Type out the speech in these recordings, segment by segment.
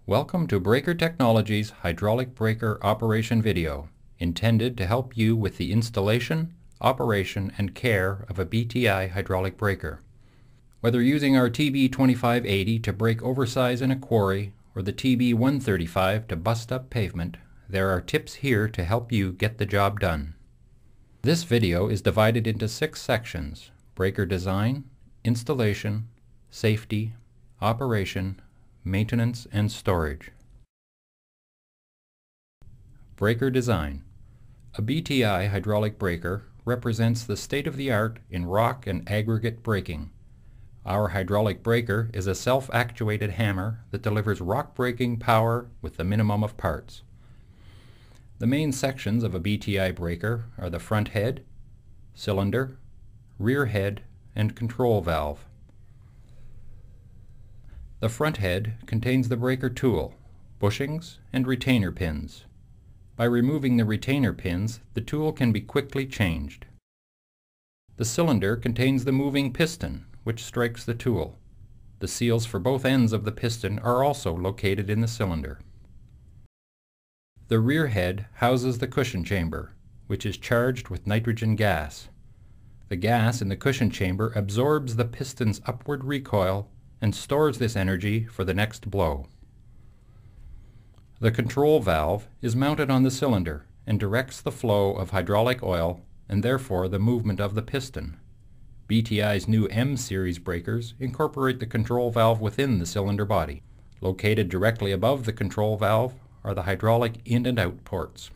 Welcome to Breaker Technology's hydraulic breaker operation video, intended to help you with the installation, operation, and care of a BTI hydraulic breaker. Whether using our TB2580 to break oversize in a quarry or the TB135 to bust up pavement, there are tips here to help you get the job done. This video is divided into 6 sections: breaker design, installation, safety, operation, maintenance, and storage. Breaker design. A BTI hydraulic breaker represents the state-of-the-art in rock and aggregate breaking. Our hydraulic breaker is a self-actuated hammer that delivers rock breaking power with the minimum of parts. The main sections of a BTI breaker are the front head, cylinder, rear head, and control valve. The front head contains the breaker tool, bushings, and retainer pins. By removing the retainer pins, the tool can be quickly changed. The cylinder contains the moving piston, which strikes the tool. The seals for both ends of the piston are also located in the cylinder. The rear head houses the cushion chamber, which is charged with nitrogen gas. The gas in the cushion chamber absorbs the piston's upward recoil and stores this energy for the next blow. The control valve is mounted on the cylinder and directs the flow of hydraulic oil and therefore the movement of the piston. BTI's new M-series breakers incorporate the control valve within the cylinder body. Located directly above the control valve are the hydraulic in and out ports.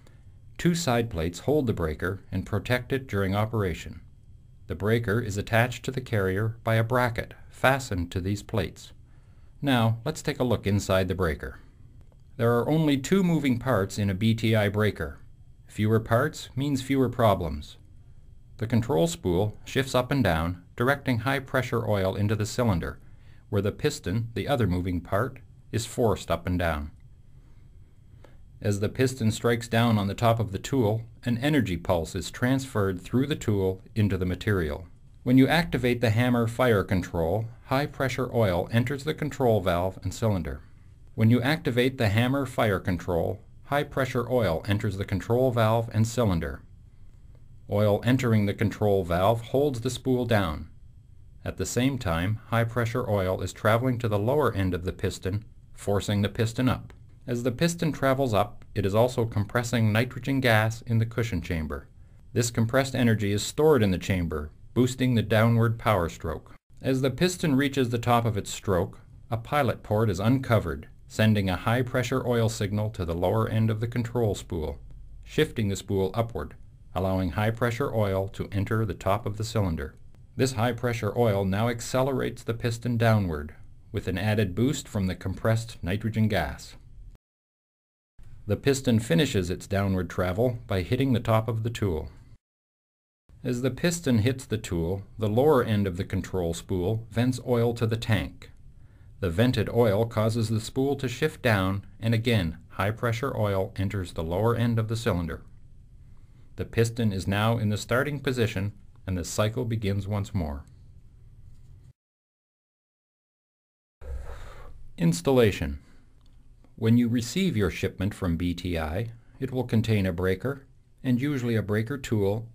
2 side plates hold the breaker and protect it during operation. The breaker is attached to the carrier by a bracket fastened to these plates. Now let's take a look inside the breaker. There are only 2 moving parts in a BTI breaker. Fewer parts means fewer problems. The control spool shifts up and down, directing high pressure oil into the cylinder, where the piston, the other moving part, is forced up and down. As the piston strikes down on the top of the tool, an energy pulse is transferred through the tool into the material. When you activate the hammer fire control, high pressure oil enters the control valve and cylinder. When you activate the hammer fire control, high pressure oil enters the control valve and cylinder. Oil entering the control valve holds the spool down. At the same time, high pressure oil is traveling to the lower end of the piston, forcing the piston up. As the piston travels up, it is also compressing nitrogen gas in the cushion chamber. This compressed energy is stored in the chamber, boosting the downward power stroke. As the piston reaches the top of its stroke, a pilot port is uncovered, sending a high pressure oil signal to the lower end of the control spool, shifting the spool upward, allowing high pressure oil to enter the top of the cylinder. This high pressure oil now accelerates the piston downward, with an added boost from the compressed nitrogen gas. The piston finishes its downward travel by hitting the top of the tool. As the piston hits the tool, the lower end of the control spool vents oil to the tank. The vented oil causes the spool to shift down, and again high pressure oil enters the lower end of the cylinder. The piston is now in the starting position and the cycle begins once more. Installation. When you receive your shipment from BTI, it will contain a breaker, and usually a breaker tool,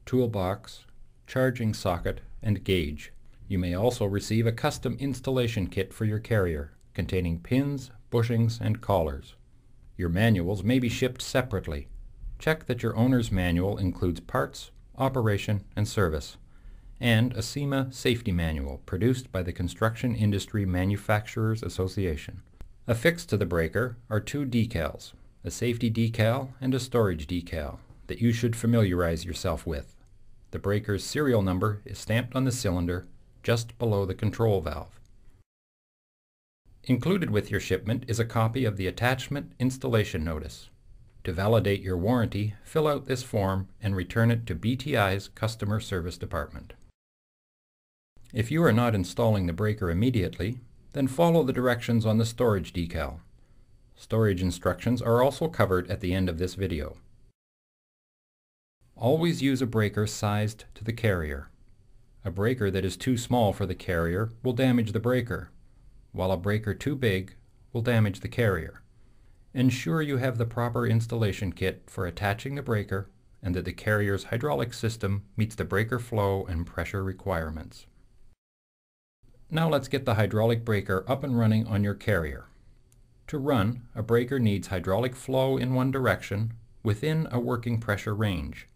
toolbox, charging socket, and gauge. You may also receive a custom installation kit for your carrier, containing pins, bushings, and collars. Your manuals may be shipped separately. Check that your owner's manual includes parts, operation, and service, and a SEMA safety manual produced by the Construction Industry Manufacturers Association. Affixed to the breaker are 2 decals, a safety decal and a storage decal, that you should familiarize yourself with. The breaker's serial number is stamped on the cylinder just below the control valve. Included with your shipment is a copy of the attachment installation notice. To validate your warranty, fill out this form and return it to BTI's Customer Service Department. If you are not installing the breaker immediately, then follow the directions on the storage decal. Storage instructions are also covered at the end of this video. Always use a breaker sized to the carrier. A breaker that is too small for the carrier will damage the breaker, while a breaker too big will damage the carrier. Ensure you have the proper installation kit for attaching the breaker and that the carrier's hydraulic system meets the breaker flow and pressure requirements. Now let's get the hydraulic breaker up and running on your carrier. To run, a breaker needs hydraulic flow in one direction within a working pressure range.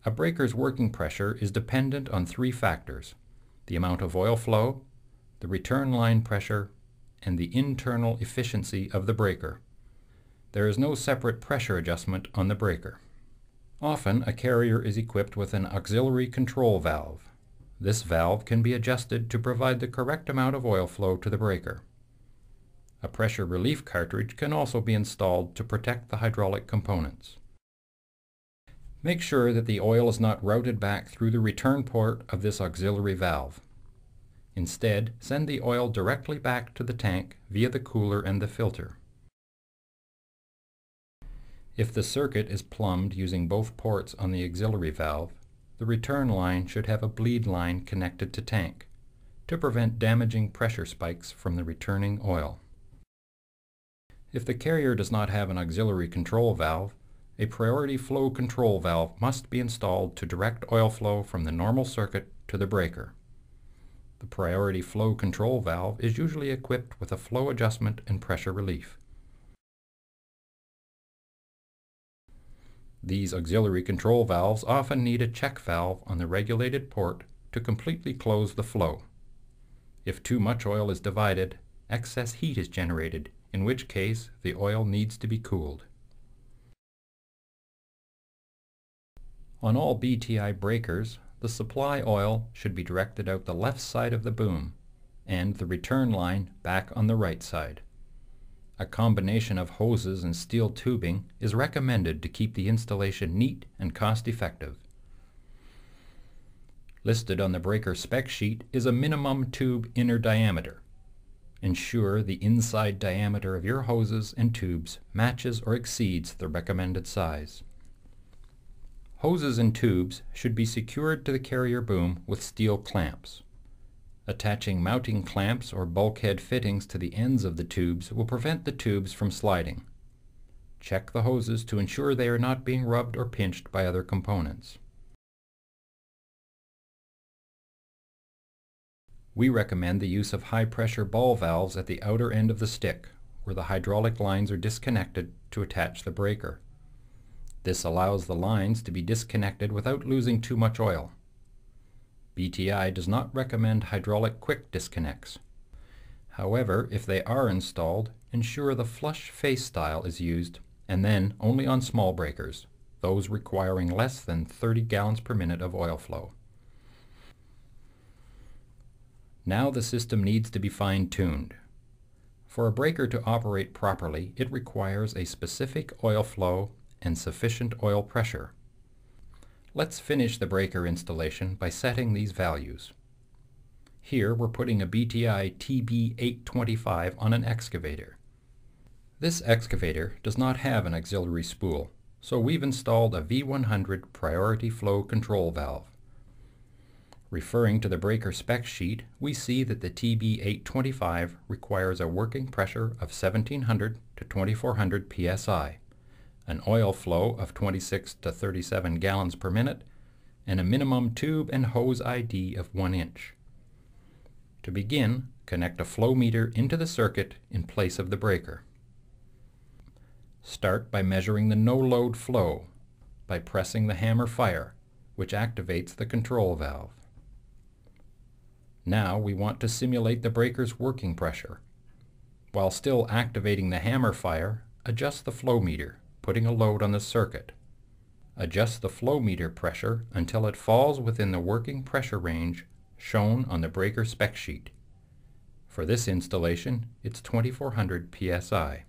A breaker's working pressure is dependent on three factors: the amount of oil flow, the return line pressure, and the internal efficiency of the breaker. There is no separate pressure adjustment on the breaker. Often, a carrier is equipped with an auxiliary control valve. This valve can be adjusted to provide the correct amount of oil flow to the breaker. A pressure relief cartridge can also be installed to protect the hydraulic components. Make sure that the oil is not routed back through the return port of this auxiliary valve. Instead, send the oil directly back to the tank via the cooler and the filter. If the circuit is plumbed using both ports on the auxiliary valve, the return line should have a bleed line connected to tank to prevent damaging pressure spikes from the returning oil. If the carrier does not have an auxiliary control valve, a priority flow control valve must be installed to direct oil flow from the normal circuit to the breaker. The priority flow control valve is usually equipped with a flow adjustment and pressure relief. These auxiliary control valves often need a check valve on the regulated port to completely close the flow. If too much oil is divided, excess heat is generated, in which case the oil needs to be cooled. On all BTI breakers, the supply oil should be directed out the left side of the boom and the return line back on the right side. A combination of hoses and steel tubing is recommended to keep the installation neat and cost-effective. Listed on the breaker spec sheet is a minimum tube inner diameter. Ensure the inside diameter of your hoses and tubes matches or exceeds the recommended size. Hoses and tubes should be secured to the carrier boom with steel clamps. Attaching mounting clamps or bulkhead fittings to the ends of the tubes will prevent the tubes from sliding. Check the hoses to ensure they are not being rubbed or pinched by other components. We recommend the use of high-pressure ball valves at the outer end of the stick, where the hydraulic lines are disconnected to attach the breaker. This allows the lines to be disconnected without losing too much oil. BTI does not recommend hydraulic quick disconnects. However, if they are installed, ensure the flush face style is used, and then only on small breakers, those requiring less than 30 gallons per minute of oil flow. Now the system needs to be fine-tuned. For a breaker to operate properly, it requires a specific oil flow and sufficient oil pressure. Let's finish the breaker installation by setting these values. Here we're putting a BTI TB825 on an excavator. This excavator does not have an auxiliary spool, so we've installed a V100 priority flow control valve. Referring to the breaker spec sheet, we see that the TB825 requires a working pressure of 1700 to 2400 psi, an oil flow of 26 to 37 gallons per minute, and a minimum tube and hose ID of 1 inch. To begin, connect a flow meter into the circuit in place of the breaker. Start by measuring the no-load flow by pressing the hammer fire, which activates the control valve. Now we want to simulate the breaker's working pressure. While still activating the hammer fire, adjust the flow meter, putting a load on the circuit. Adjust the flow meter pressure until it falls within the working pressure range shown on the breaker spec sheet. For this installation, it's 2400 psi.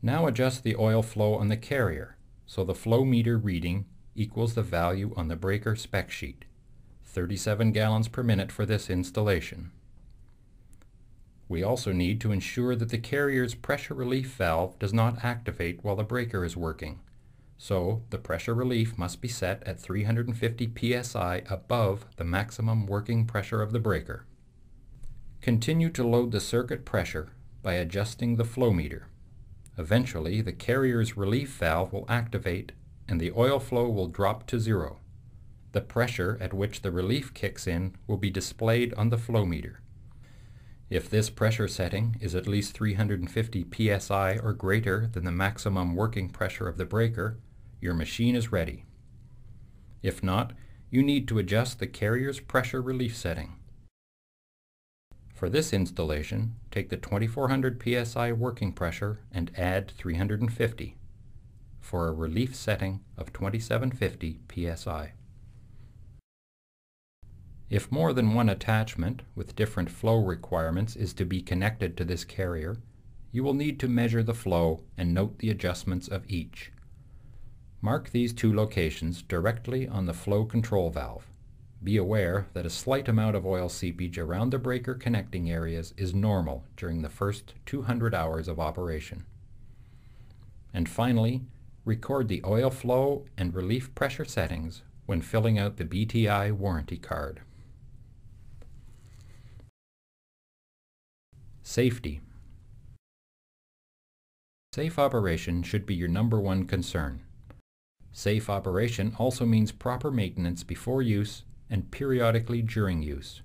Now adjust the oil flow on the carrier so the flow meter reading equals the value on the breaker spec sheet, 37 gallons per minute for this installation. We also need to ensure that the carrier's pressure relief valve does not activate while the breaker is working, so the pressure relief must be set at 350 psi above the maximum working pressure of the breaker. Continue to load the circuit pressure by adjusting the flow meter. Eventually, the carrier's relief valve will activate and the oil flow will drop to zero. The pressure at which the relief kicks in will be displayed on the flow meter. If this pressure setting is at least 350 psi or greater than the maximum working pressure of the breaker, your machine is ready. If not, you need to adjust the carrier's pressure relief setting. For this installation, take the 2400 psi working pressure and add 350 for a relief setting of 2750 psi. If more than one attachment with different flow requirements is to be connected to this carrier, you will need to measure the flow and note the adjustments of each. Mark these two locations directly on the flow control valve. Be aware that a slight amount of oil seepage around the breaker connecting areas is normal during the first 200 hours of operation. And finally, record the oil flow and relief pressure settings when filling out the BTI warranty card. Safety. Safe operation should be your #1 concern. Safe operation also means proper maintenance before use and periodically during use.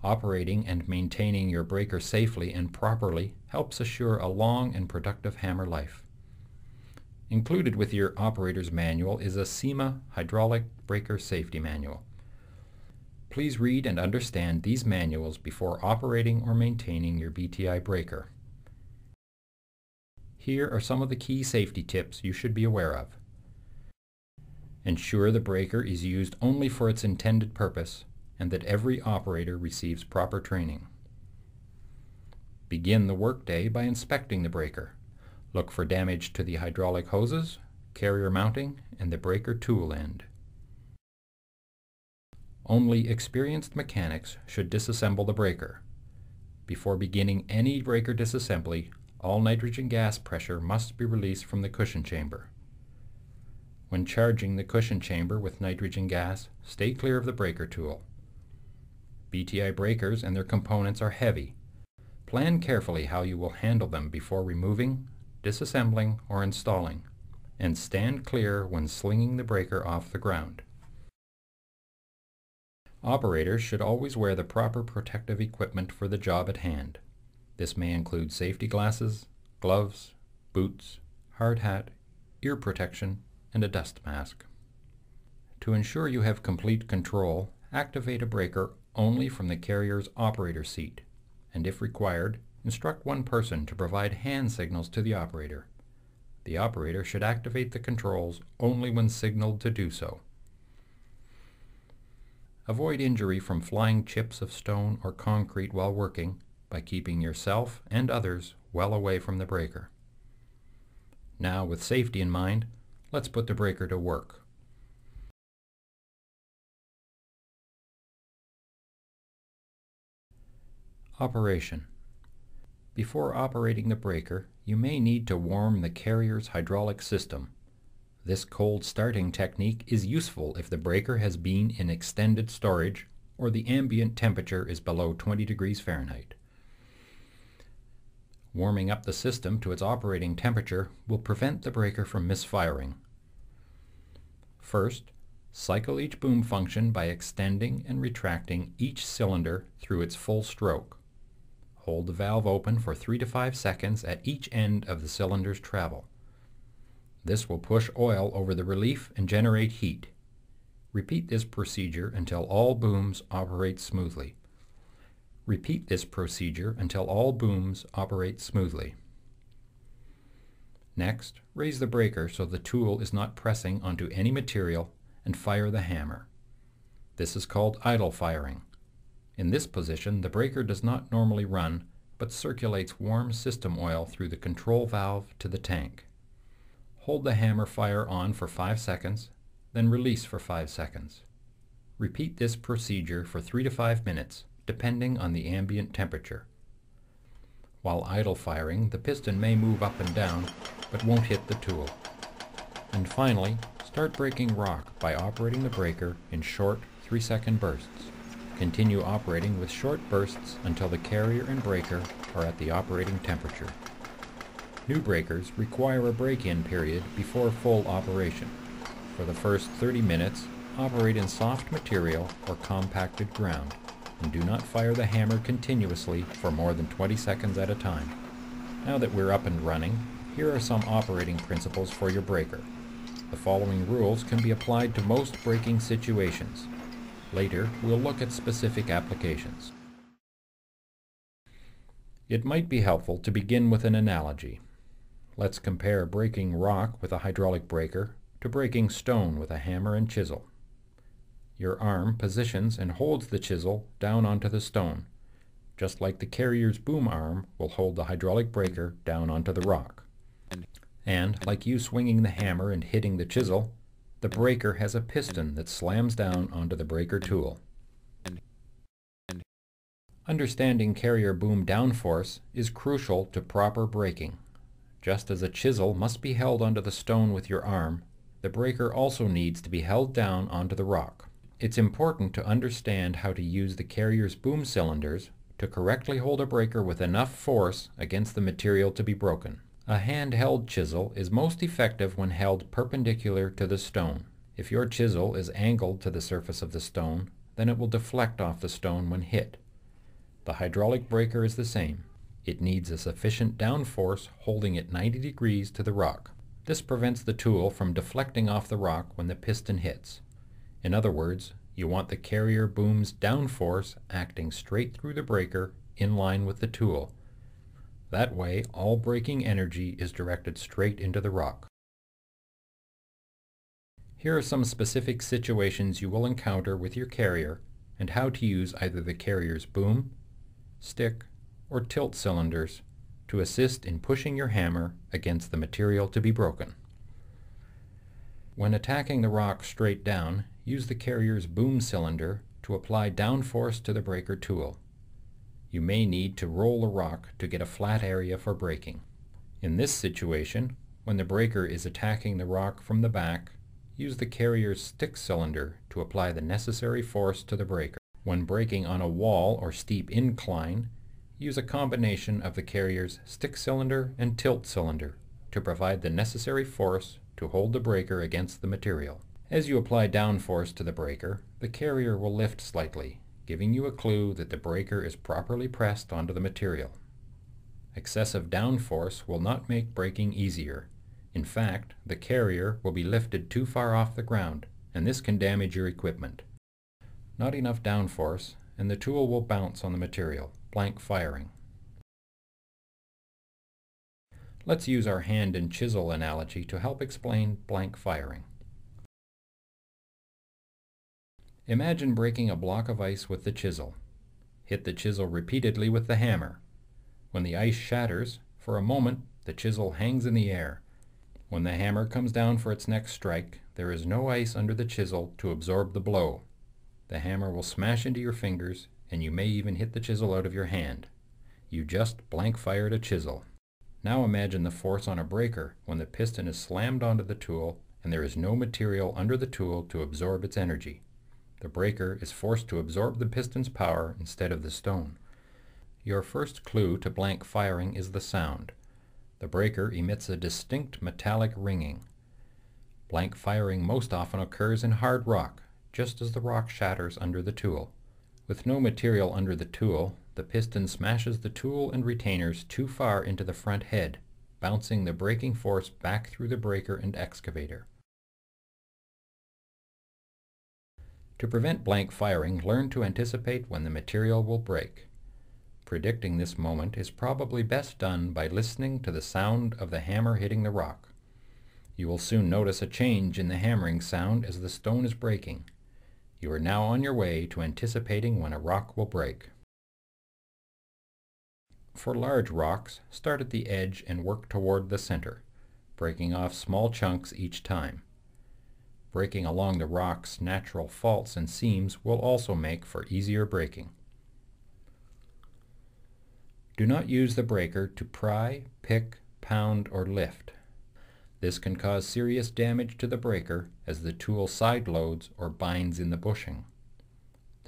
Operating and maintaining your breaker safely and properly helps assure a long and productive hammer life. Included with your operator's manual is a SEMA hydraulic breaker safety manual. Please read and understand these manuals before operating or maintaining your BTI breaker. Here are some of the key safety tips you should be aware of. Ensure the breaker is used only for its intended purpose and that every operator receives proper training. Begin the workday by inspecting the breaker. Look for damage to the hydraulic hoses, carrier mounting, and the breaker tool end. Only experienced mechanics should disassemble the breaker. Before beginning any breaker disassembly, all nitrogen gas pressure must be released from the cushion chamber. When charging the cushion chamber with nitrogen gas, stay clear of the breaker tool. BTI breakers and their components are heavy. Plan carefully how you will handle them before removing, disassembling, or installing, and stand clear when slinging the breaker off the ground. Operators should always wear the proper protective equipment for the job at hand. This may include safety glasses, gloves, boots, hard hat, ear protection, and a dust mask. To ensure you have complete control, activate a breaker only from the carrier's operator seat, and if required, instruct one person to provide hand signals to the operator. The operator should activate the controls only when signaled to do so. Avoid injury from flying chips of stone or concrete while working by keeping yourself and others well away from the breaker. Now, with safety in mind, let's put the breaker to work. Operation. Before operating the breaker, you may need to warm the carrier's hydraulic system. This cold starting technique is useful if the breaker has been in extended storage or the ambient temperature is below 20 degrees Fahrenheit. Warming up the system to its operating temperature will prevent the breaker from misfiring. First, cycle each boom function by extending and retracting each cylinder through its full stroke. Hold the valve open for 3 to 5 seconds at each end of the cylinder's travel. This will push oil over the relief and generate heat. Repeat this procedure until all booms operate smoothly. Repeat this procedure until all booms operate smoothly. Next, raise the breaker so the tool is not pressing onto any material and fire the hammer. This is called idle firing. In this position, the breaker does not normally run, but circulates warm system oil through the control valve to the tank. Hold the hammer fire on for 5 seconds, then release for 5 seconds. Repeat this procedure for 3 to 5 minutes, depending on the ambient temperature. While idle firing, the piston may move up and down, but won't hit the tool. And finally, start breaking rock by operating the breaker in short 3-second bursts. Continue operating with short bursts until the carrier and breaker are at the operating temperature. New breakers require a break-in period before full operation. For the first 30 minutes, operate in soft material or compacted ground, and do not fire the hammer continuously for more than 20 seconds at a time. Now that we're up and running, here are some operating principles for your breaker. The following rules can be applied to most braking situations. Later, we'll look at specific applications. It might be helpful to begin with an analogy. Let's compare breaking rock with a hydraulic breaker to breaking stone with a hammer and chisel. Your arm positions and holds the chisel down onto the stone, just like the carrier's boom arm will hold the hydraulic breaker down onto the rock. And, like you swinging the hammer and hitting the chisel, the breaker has a piston that slams down onto the breaker tool. Understanding carrier boom downforce is crucial to proper braking. Just as a chisel must be held onto the stone with your arm, the breaker also needs to be held down onto the rock. It's important to understand how to use the carrier's boom cylinders to correctly hold a breaker with enough force against the material to be broken. A handheld chisel is most effective when held perpendicular to the stone. If your chisel is angled to the surface of the stone, then it will deflect off the stone when hit. The hydraulic breaker is the same. It needs a sufficient downforce holding it 90 degrees to the rock. This prevents the tool from deflecting off the rock when the piston hits. In other words, you want the carrier boom's downforce acting straight through the breaker in line with the tool. That way, all braking energy is directed straight into the rock. Here are some specific situations you will encounter with your carrier and how to use either the carrier's boom, stick, or tilt cylinders to assist in pushing your hammer against the material to be broken. When attacking the rock straight down, use the carrier's boom cylinder to apply downforce to the breaker tool. You may need to roll the rock to get a flat area for braking. In this situation, when the breaker is attacking the rock from the back, use the carrier's stick cylinder to apply the necessary force to the breaker. When braking on a wall or steep incline, use a combination of the carrier's stick cylinder and tilt cylinder to provide the necessary force to hold the breaker against the material. As you apply downforce to the breaker, the carrier will lift slightly, giving you a clue that the breaker is properly pressed onto the material. Excessive downforce will not make braking easier. In fact, the carrier will be lifted too far off the ground, and this can damage your equipment. Not enough downforce, and the tool will bounce on the material, blank firing. Let's use our hand and chisel analogy to help explain blank firing. Imagine breaking a block of ice with the chisel. Hit the chisel repeatedly with the hammer. When the ice shatters, for a moment the chisel hangs in the air. When the hammer comes down for its next strike, there is no ice under the chisel to absorb the blow. The hammer will smash into your fingers, and you may even hit the chisel out of your hand. You just blank fired a chisel. Now imagine the force on a breaker when the piston is slammed onto the tool and there is no material under the tool to absorb its energy. The breaker is forced to absorb the piston's power instead of the stone. Your first clue to blank firing is the sound. The breaker emits a distinct metallic ringing. Blank firing most often occurs in hard rock, just as the rock shatters under the tool. With no material under the tool, the piston smashes the tool and retainers too far into the front head, bouncing the braking force back through the breaker and excavator. To prevent blank firing, learn to anticipate when the material will break. Predicting this moment is probably best done by listening to the sound of the hammer hitting the rock. You will soon notice a change in the hammering sound as the stone is breaking. You are now on your way to anticipating when a rock will break. For large rocks, start at the edge and work toward the center, breaking off small chunks each time. Breaking along the rock's natural faults and seams will also make for easier braking. Do not use the breaker to pry, pick, pound, or lift. This can cause serious damage to the breaker as the tool side loads or binds in the bushing.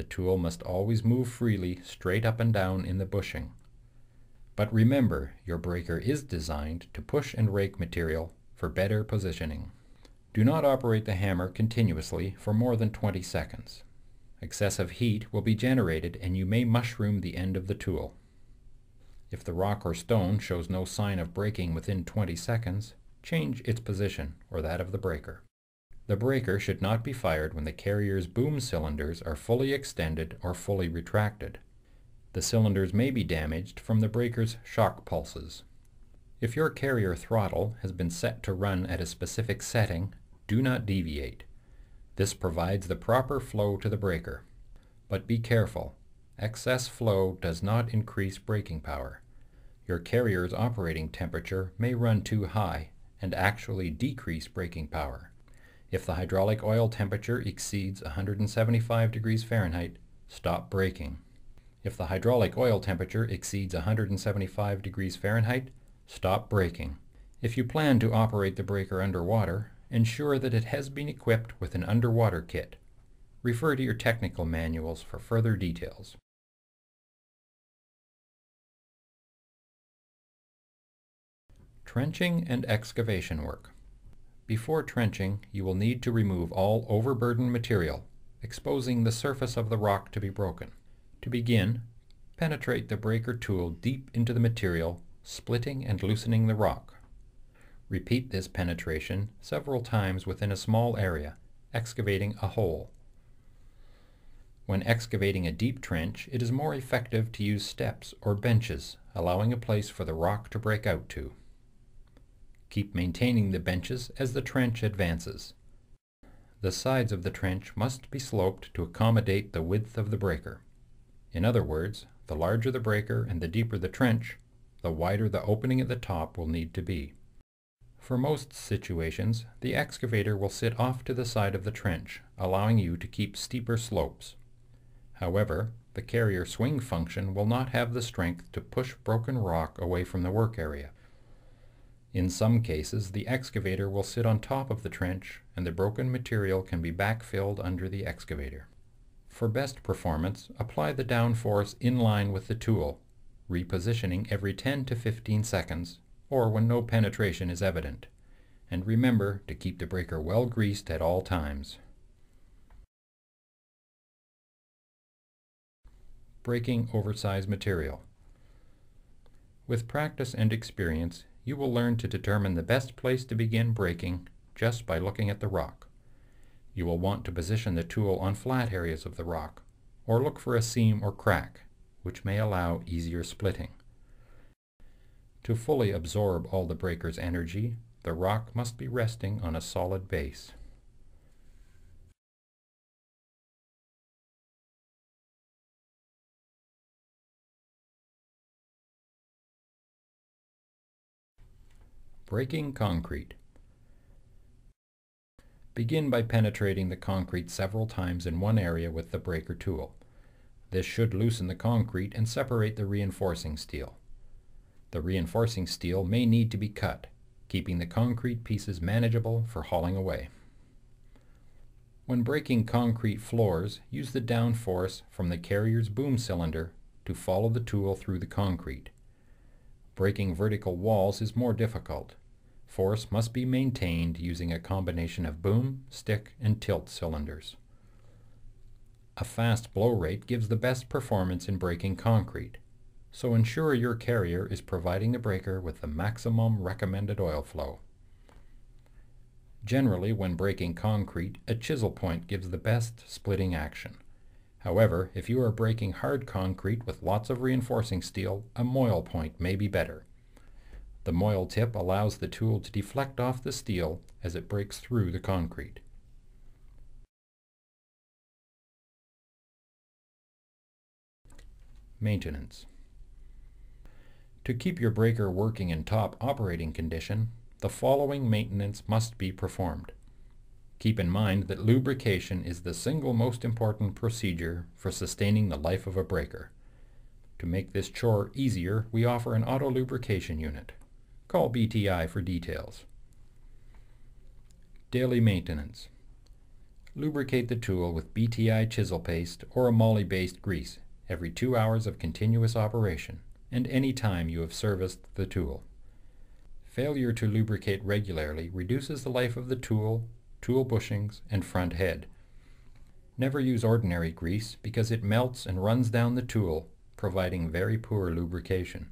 The tool must always move freely straight up and down in the bushing. But remember, your breaker is designed to push and rake material for better positioning. Do not operate the hammer continuously for more than 20 seconds. Excessive heat will be generated and you may mushroom the end of the tool. If the rock or stone shows no sign of breaking within 20 seconds, change its position or that of the breaker. The breaker should not be fired when the carrier's boom cylinders are fully extended or fully retracted. The cylinders may be damaged from the breaker's shock pulses. If your carrier throttle has been set to run at a specific setting, do not deviate. This provides the proper flow to the breaker. But be careful. Excess flow does not increase braking power. Your carrier's operating temperature may run too high and actually decrease braking power. If the hydraulic oil temperature exceeds 175 degrees Fahrenheit, stop braking. If the hydraulic oil temperature exceeds 175 degrees Fahrenheit, stop braking. If you plan to operate the breaker underwater, ensure that it has been equipped with an underwater kit. Refer to your technical manuals for further details. Trenching and excavation work. Before trenching, you will need to remove all overburdened material, exposing the surface of the rock to be broken. To begin, penetrate the breaker tool deep into the material, splitting and loosening the rock. Repeat this penetration several times within a small area, excavating a hole. When excavating a deep trench, it is more effective to use steps or benches, allowing a place for the rock to break out to. Keep maintaining the benches as the trench advances. The sides of the trench must be sloped to accommodate the width of the breaker. In other words, the larger the breaker and the deeper the trench, the wider the opening at the top will need to be. For most situations, the excavator will sit off to the side of the trench, allowing you to keep steeper slopes. However, the carrier swing function will not have the strength to push broken rock away from the work area. In some cases, the excavator will sit on top of the trench and the broken material can be backfilled under the excavator. For best performance, apply the down force in line with the tool, repositioning every 10 to 15 seconds, or when no penetration is evident. And remember to keep the breaker well greased at all times. Breaking oversized material. With practice and experience, you will learn to determine the best place to begin breaking just by looking at the rock. You will want to position the tool on flat areas of the rock, or look for a seam or crack, which may allow easier splitting. To fully absorb all the breaker's energy, the rock must be resting on a solid base. Breaking concrete. Begin by penetrating the concrete several times in one area with the breaker tool. This should loosen the concrete and separate the reinforcing steel. The reinforcing steel may need to be cut, keeping the concrete pieces manageable for hauling away. When breaking concrete floors, use the down force from the carrier's boom cylinder to follow the tool through the concrete. Breaking vertical walls is more difficult. Force must be maintained using a combination of boom, stick, and tilt cylinders. A fast blow rate gives the best performance in breaking concrete, so ensure your carrier is providing the breaker with the maximum recommended oil flow. Generally, when breaking concrete, a chisel point gives the best splitting action. However, if you are breaking hard concrete with lots of reinforcing steel, a moil point may be better. The moil tip allows the tool to deflect off the steel as it breaks through the concrete. Maintenance. To keep your breaker working in top operating condition, the following maintenance must be performed. Keep in mind that lubrication is the single most important procedure for sustaining the life of a breaker. To make this chore easier, we offer an auto lubrication unit. Call BTI for details. Daily maintenance. Lubricate the tool with BTI chisel paste or a moly-based grease every 2 hours of continuous operation and any time you have serviced the tool. Failure to lubricate regularly reduces the life of the tool, tool bushings, and front head. Never use ordinary grease because it melts and runs down the tool, providing very poor lubrication.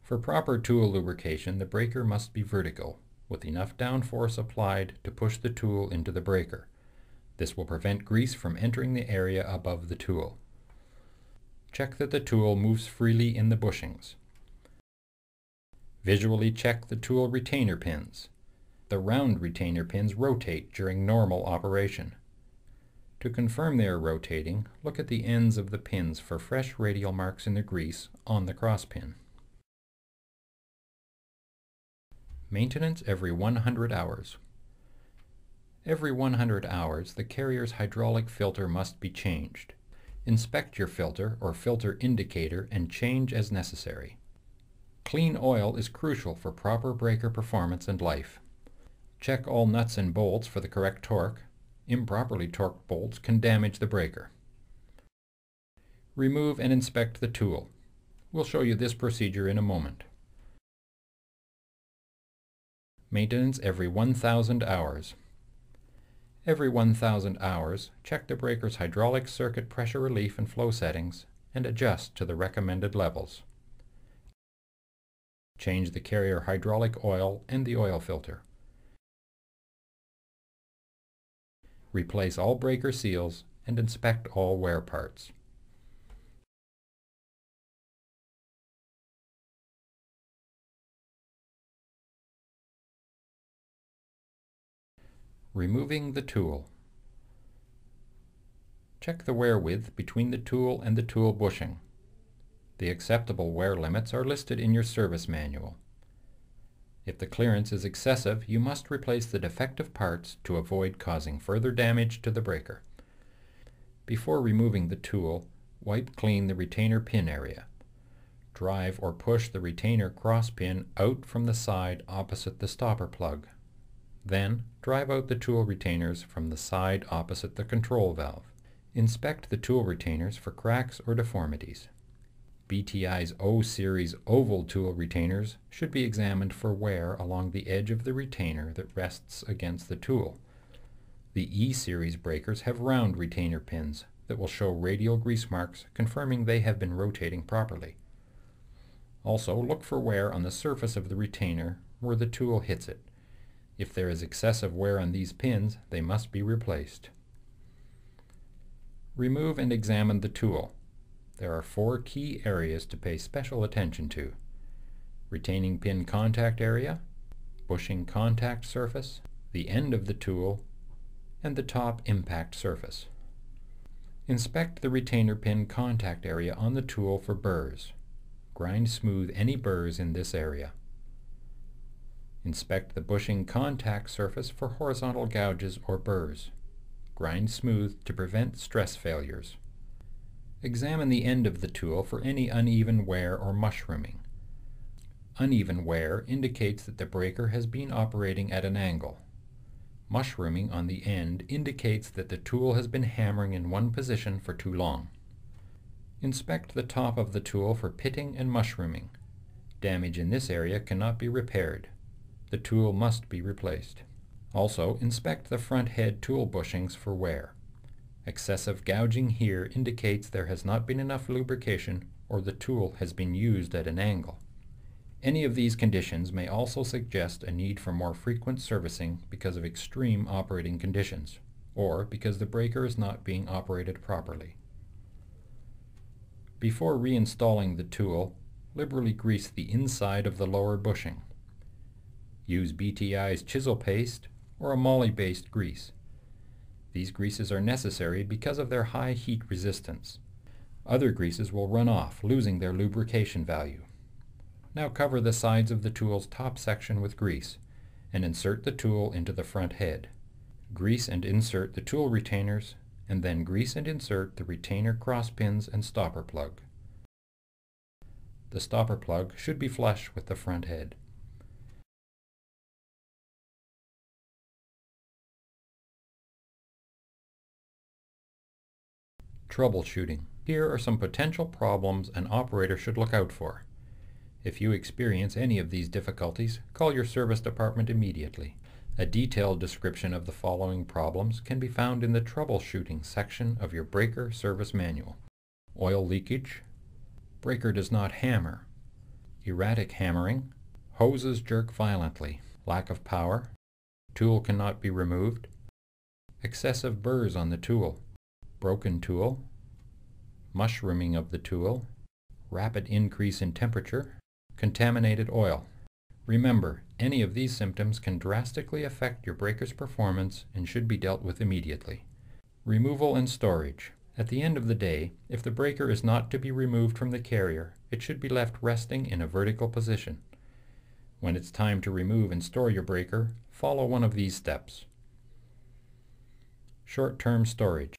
For proper tool lubrication, the breaker must be vertical, with enough downforce applied to push the tool into the breaker. This will prevent grease from entering the area above the tool. Check that the tool moves freely in the bushings. Visually check the tool retainer pins. The round retainer pins rotate during normal operation. To confirm they are rotating, look at the ends of the pins for fresh radial marks in the grease on the crosspin. Maintenance every 100 hours. Every 100 hours, the carrier's hydraulic filter must be changed. Inspect your filter or filter indicator and change as necessary. Clean oil is crucial for proper breaker performance and life. Check all nuts and bolts for the correct torque. Improperly torqued bolts can damage the breaker. Remove and inspect the tool. We'll show you this procedure in a moment. Maintenance every 1,000 hours. Every 1,000 hours, check the breaker's hydraulic circuit pressure relief and flow settings and adjust to the recommended levels. Change the carrier hydraulic oil and the oil filter. Replace all breaker seals and inspect all wear parts. Removing the tool. Check the wear width between the tool and the tool bushing. The acceptable wear limits are listed in your service manual. If the clearance is excessive, you must replace the defective parts to avoid causing further damage to the breaker. Before removing the tool, wipe clean the retainer pin area. Drive or push the retainer cross pin out from the side opposite the stopper plug. Then, drive out the tool retainers from the side opposite the control valve. Inspect the tool retainers for cracks or deformities. BTI's O-Series oval tool retainers should be examined for wear along the edge of the retainer that rests against the tool. The E-Series breakers have round retainer pins that will show radial grease marks confirming they have been rotating properly. Also, look for wear on the surface of the retainer where the tool hits it. If there is excessive wear on these pins, they must be replaced. Remove and examine the tool. There are 4 key areas to pay special attention to: retaining pin contact area, bushing contact surface, the end of the tool, and the top impact surface. Inspect the retainer pin contact area on the tool for burrs. Grind smooth any burrs in this area. Inspect the bushing contact surface for horizontal gouges or burrs. Grind smooth to prevent stress failures. Examine the end of the tool for any uneven wear or mushrooming. Uneven wear indicates that the breaker has been operating at an angle. Mushrooming on the end indicates that the tool has been hammering in one position for too long. Inspect the top of the tool for pitting and mushrooming. Damage in this area cannot be repaired. The tool must be replaced. Also, inspect the front head tool bushings for wear. Excessive gouging here indicates there has not been enough lubrication or the tool has been used at an angle. Any of these conditions may also suggest a need for more frequent servicing because of extreme operating conditions, or because the breaker is not being operated properly. Before reinstalling the tool, liberally grease the inside of the lower bushing. Use BTI's chisel paste or a moly-based grease. These greases are necessary because of their high heat resistance. Other greases will run off, losing their lubrication value. Now cover the sides of the tool's top section with grease and insert the tool into the front head. Grease and insert the tool retainers, and then grease and insert the retainer cross pins and stopper plug. The stopper plug should be flush with the front head. Troubleshooting. Here are some potential problems an operator should look out for. If you experience any of these difficulties, call your service department immediately. A detailed description of the following problems can be found in the troubleshooting section of your breaker service manual. Oil leakage, breaker does not hammer, erratic hammering, hoses jerk violently, lack of power, tool cannot be removed, excessive burrs on the tool, broken tool, mushrooming of the tool, rapid increase in temperature, contaminated oil. Remember, any of these symptoms can drastically affect your breaker's performance and should be dealt with immediately. Removal and storage. At the end of the day, if the breaker is not to be removed from the carrier, it should be left resting in a vertical position. When it's time to remove and store your breaker, follow one of these steps. Short-term storage.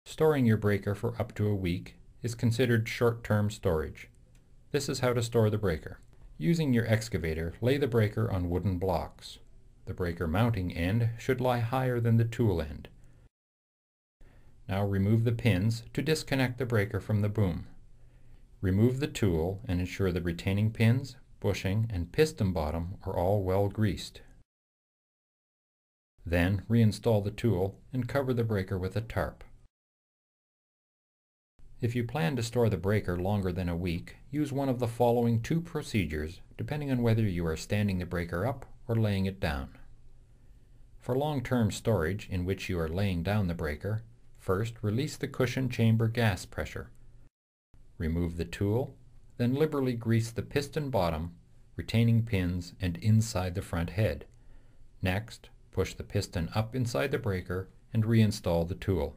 Storing your breaker for up to a week is considered short-term storage. This is how to store the breaker. Using your excavator, lay the breaker on wooden blocks. The breaker mounting end should lie higher than the tool end. Now remove the pins to disconnect the breaker from the boom. Remove the tool and ensure the retaining pins, bushing, and piston bottom are all well greased. Then reinstall the tool and cover the breaker with a tarp. If you plan to store the breaker longer than a week, use one of the following two procedures, depending on whether you are standing the breaker up or laying it down. For long-term storage, in which you are laying down the breaker, first release the cushion chamber gas pressure. Remove the tool, then liberally grease the piston bottom, retaining pins, and inside the front head. Next, push the piston up inside the breaker and reinstall the tool.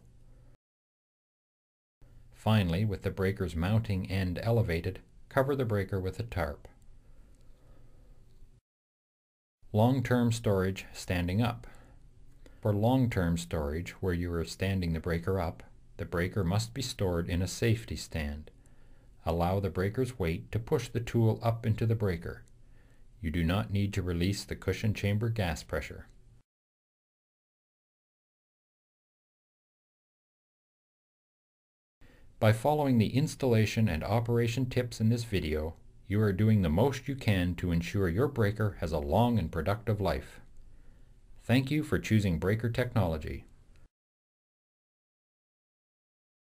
Finally, with the breaker's mounting end elevated, cover the breaker with a tarp. Long-term storage standing up. For long-term storage, where you are standing the breaker up, the breaker must be stored in a safety stand. Allow the breaker's weight to push the tool up into the breaker. You do not need to release the cushion chamber gas pressure. By following the installation and operation tips in this video, you are doing the most you can to ensure your breaker has a long and productive life. Thank you for choosing breaker technology.